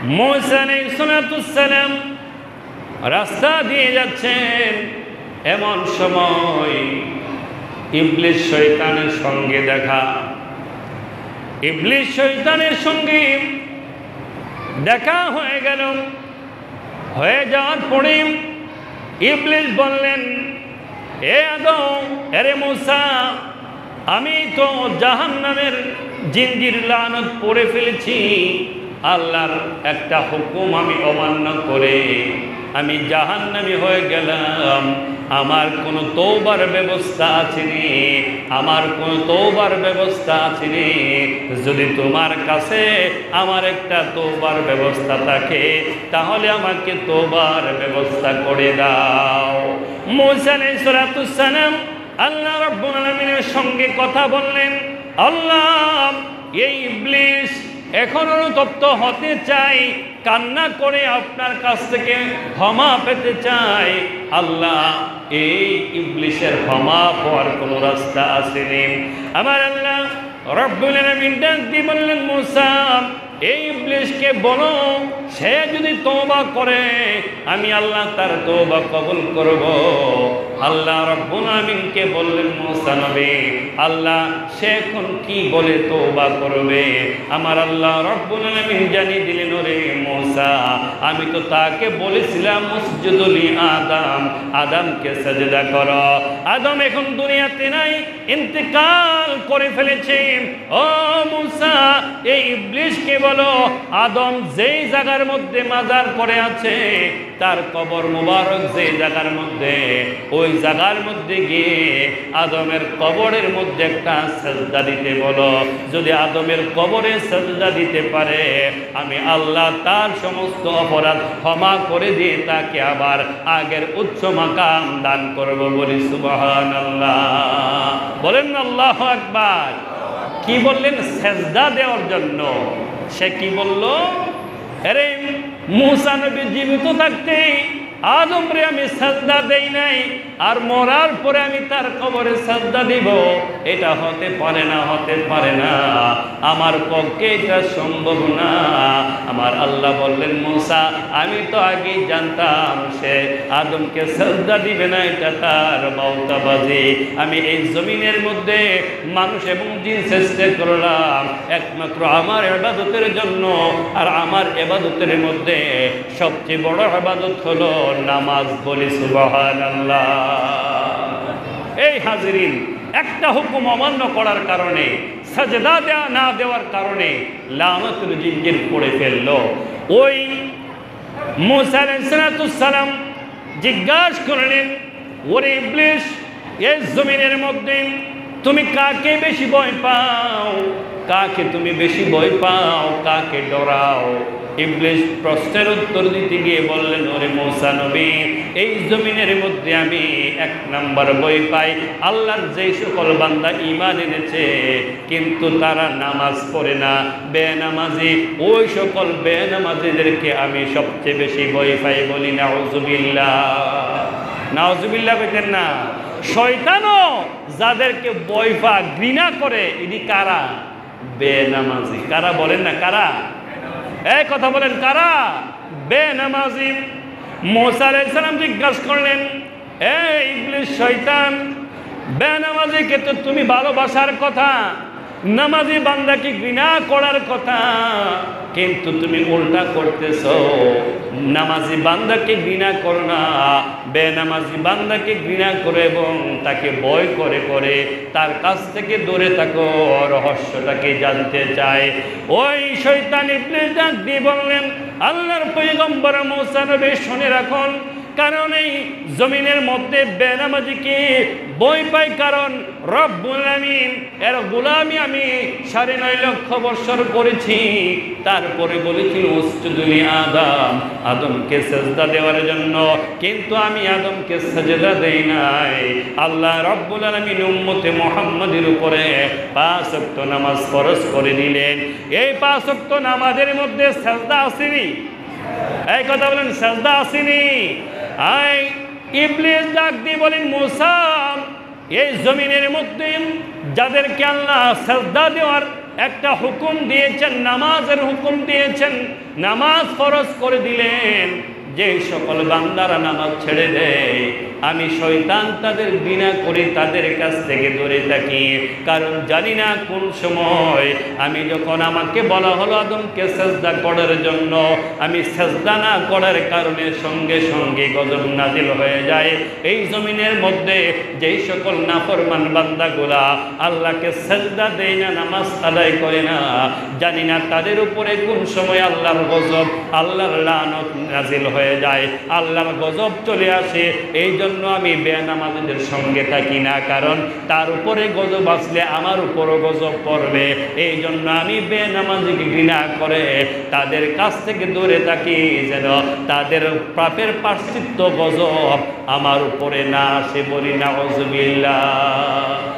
মুসা আলাইহিস সালাম রাস্তা দিয়ে যাচ্ছেন, এমন সময় ইবলিস শয়তানের সঙ্গে দেখা। ইবলিস শয়তানের সঙ্গে দেখা হয়ে গেল। হয়ে যাওয়ার পরে ইবলিস বললেন, এ আদম, এরে মুসা, আমি তো জাহান্নামের জিঞ্জির লানত পড়ে ফেলেছি। আল্লাহর একটা হুকুম আমি অমান্য করে আমি জাহান্নামী হয়ে গেলাম। আমার কোনো তওবার ব্যবস্থা আছে নি? আমার কোনো তওবার ব্যবস্থা আছে নি? যদি তোমার কাছে আমার একটা তওবার ব্যবস্থা থাকে তাহলে আমাকে তওবার ব্যবস্থা করে দাও। মুসা আলাইহিস সালাম আল্লাহ রাব্বুল আলামিনের সঙ্গে কথা বললেন, আল্লাহ, এই ইবলিস এখন অনুতপ্ত হতে চাই, কান্না করে আপনার কাছ থেকে ক্ষমা পেতে চাই। আল্লাহ, এই ইবলিসের ক্ষমা পাওয়ার কোনো রাস্তা আসেনি। আমার আল্লাহ রব্বুল আলামিন ডাক দিয়ে বললেন, মুসা, এই ইবলিসকে বলো, সে যদি তওবা করে আমি আল্লাহ তার তওবা কবুল করব। আল্লাহ রব্বুল আলামিনকে বললেন, মুসা নবী, আল্লাহ সে এখন কি বলে তওবা করবে? আমার আল্লাহ রব্বুল আলামিন জানিয়ে দিলেন, ওরে মুসা, আমি তো তাকে বলেছিলাম উসজুদুলি আদম, আদমকে সাজদা করো। আদম এখন দুনিয়াতে নাই, ইন্তেকাল করে ফেলেছে। ও মুসা, এই ইবলিসকে বলো, আদম যেই জায়গার মধ্যে মাজার পড়ে আছে, তার কবর মুবারক যেই জায়গার মধ্যে, ওই জায়গার মধ্যে গিয়ে আদমের কবরের মধ্যে একটা সাজদা দিতে বলো। যদি আদমের কবরে সাজদা দিতে পারে আমি আল্লাহ তার সমস্ত অপরাধ ক্ষমা করে দিয়ে তাকে আবার আগের উচ্চ মাকাম দান করব। বলি সুবহানাল্লাহ। বলেন আল্লাহু আকবার। কি বললেন? সাজদা দেওয়ার জন্য। সে কি বলল? আরে মুসা নবী জীবিত থাকতে আদম রে আমি সাজদা দেই নাই, আর মরার পরে আমি তার কবরে সাজদা দিব? এটা হতে পারে না, হতে পারে না, আমার পক্ষে এটা সম্ভব না। আমার আল্লাহ বললেন, মুসা, আমি তো আগেই জানতাম সে আদমকে সাজদা দিবে না, এটা তার বাউতাবাজি। আমি এই জমিনের মধ্যে মানুষ এবং জিন সৃষ্টি করলাম একমাত্র আমার ইবাদতের জন্য, আর আমার ইবাদতের মধ্যে সবচেয়ে বড় ইবাদত হলো নামাজ। বলি সুবহানাল্লাহ। এই হাজিরিন, একটা হুকুম অমান্য করার কারণে, সাজদা দেওয়া না দেওয়ার কারণে লানতুল জিঞ্জির পড়ে ফেলল। ওই মুসা আলাইহিস সালাম জিজ্ঞাসা করলেন, ওরে ইবলিস, এই জমিনের মধ্যে তুমি কাকে বেশি ভয় পাও? কাকে তুমি বেশি ভয় পাও? কাকে ডরাও? ইবলিস প্রশ্নের উত্তর দিতে গিয়ে বললেন, ওরে মুসা নবী, এই জমিনের মধ্যে আমি এক নাম্বার ভয় পাই আল্লাহর যে সকল বান্দা ঈমান এনেছে কিন্তু তারা নামাজ পড়ে না, বেনামাজি, ওই সকল বেনামাজিদেরকে আমি সবচেয়ে বেশি ভয় পাই। বলি নাউজুবিল্লাহ। নাউজুবিল্লাহ বলতেন না? শয়তানও যাদেরকে ভয় পায়, ঘৃণা করে, ইনি কারা? বেনামাজি। কারা? বলেন না কারা? এই কথা বলেন, কারা? বেনামাজি। মুসা আলাইহিস সালাম জিজ্ঞাসা করলেন, এই ইবলিস শয়তান, বেনামাজিকে তো তুমি ভালোবাসার কথা, নামাজি বান্দাকে ঘৃণা করার কথা, কিন্তু তুমি উল্টা করতেছ। নামাজি বান্দাকে ঘৃণা করো না, বেনামাজি বান্দাকে ঘৃণা করে এবং তাকে ভয় করে করে তার কাছ থেকে দূরে থাকো, রহস্যটাকে জানতে চায়। ওই শয়তান ইবলিস ডাক দিয়ে বললেন, আল্লাহর পয়গম্বর মুসা নবী শুনে রাখুন, কারণ এই জমিনের মধ্যে বেনামাজিকে ভয় পাই, কারণ রব্বুল আমিন এর গোলামি আমি 9.5 লক্ষ বছর করেছি। তারপরে বলেছিল উসজুদুলি আদম, আদমকে সাজদা দেওয়ার জন্য, কিন্তু আমি আদমকে সাজদা দেই নাই। আল্লাহ রব্বুল আমিন উম্মতে মুহাম্মাদের উপরে 5 ওয়াক্ত নামাজ ফরজ করে দিলেন। এই 5 ওয়াক্ত নামাজের মধ্যে সাজদা আসেনি? এই কথা বলেন, সাজদা আসেনি? আই ইবলিস ডাক দিয়ে বলেন, মুসা, এই জমিনের মধ্যে যাদেরকে আল্লাহ সাজদা দেওয়ার একটা হুকুম দিয়েছেন, নামাজের হুকুম দিয়েছেন, নামাজ ফরজ করে দিলেন। যে সকল বান্দারা নামাজ ছেড়ে দেয়, আমি শয়তান তাদের ঘৃণা করি, তাদের কাছ থেকে দূরে থাকি। কারণ জানি না কোন সময় আমি যখন আমাকে বলা হলো আদমকে সেজদা করার জন্য, আমি সেজদা না করার কারণে সঙ্গে সঙ্গে গজব নাজিল হয়ে যায়। এই জমিনের মধ্যে যেই সকল নাফরমান বান্দাগুলা আল্লাহকে সেজদা দেয় না, নামাজ আদায় করে না, জানি না তাদের উপরে কোন সময় আল্লাহর গজব, আল্লাহর লানত নাজিল হয়ে যায়, আল্লাহর গজব চলে আসে। এই জন্য আমি বেনামাজীদের সঙ্গে থাকি না, কারণ তার উপরে গজব আসলে আমার উপরও গজব পড়বে। এই জন্য আমি বেনামাজীকে ঘৃণা করে তাদের কাছ থেকে দূরে থাকি, যেন তাদের পাপের প্রায়শ্চিত্ত গজব আমার উপরে না আসে। বলি নাউযুবিল্লাহ।